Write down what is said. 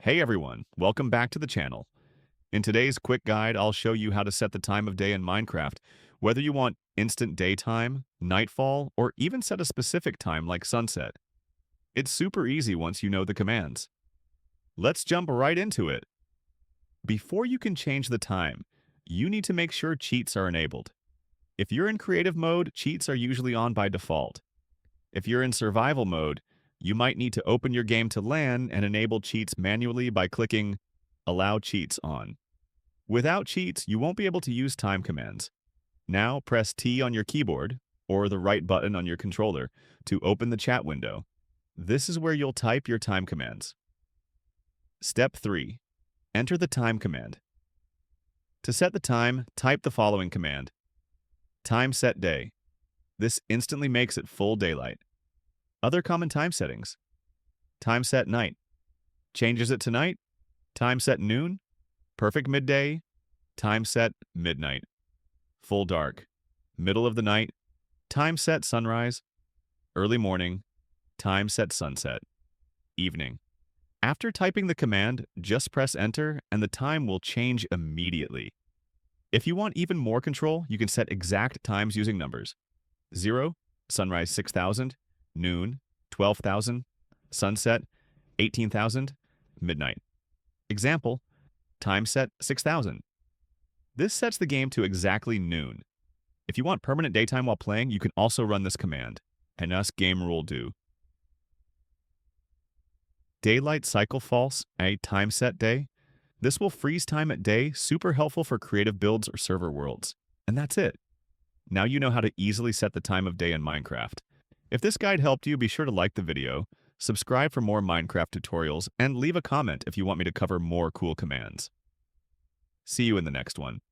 Hey everyone, welcome back to the channel. In today's quick guide, I'll show you how to set the time of day in Minecraft, whether you want instant daytime, nightfall, or even set a specific time like sunset. It's super easy once you know the commands. Let's jump right into it. Before you can change the time, you need to make sure cheats are enabled. If you're in creative mode, cheats are usually on by default. If you're in survival mode, you might need to open your game to LAN and enable cheats manually by clicking Allow Cheats on. Without cheats, you won't be able to use time commands. Now press T on your keyboard, or the right button on your controller, to open the chat window. This is where you'll type your time commands. Step 3. Enter the time command. To set the time, type the following command. Time set day. This instantly makes it full daylight. Other common time settings. Time set night. Changes it to night. Time set noon. Perfect midday. Time set midnight. Full dark. Middle of the night. Time set sunrise. Early morning. Time set sunset. Evening. After typing the command, just press enter and the time will change immediately. If you want even more control, you can set exact times using numbers. 0, sunrise 6,000, noon 12,000, sunset 18,000, midnight. Example, time set 6,000. This sets the game to exactly noon. If you want permanent daytime while playing, you can also run this command, and us game rule do. Daylight cycle false, a time set day. This will freeze time at day, super helpful for creative builds or server worlds. And that's it. Now you know how to easily set the time of day in Minecraft. If this guide helped you, be sure to like the video, subscribe for more Minecraft tutorials, and leave a comment if you want me to cover more cool commands. See you in the next one.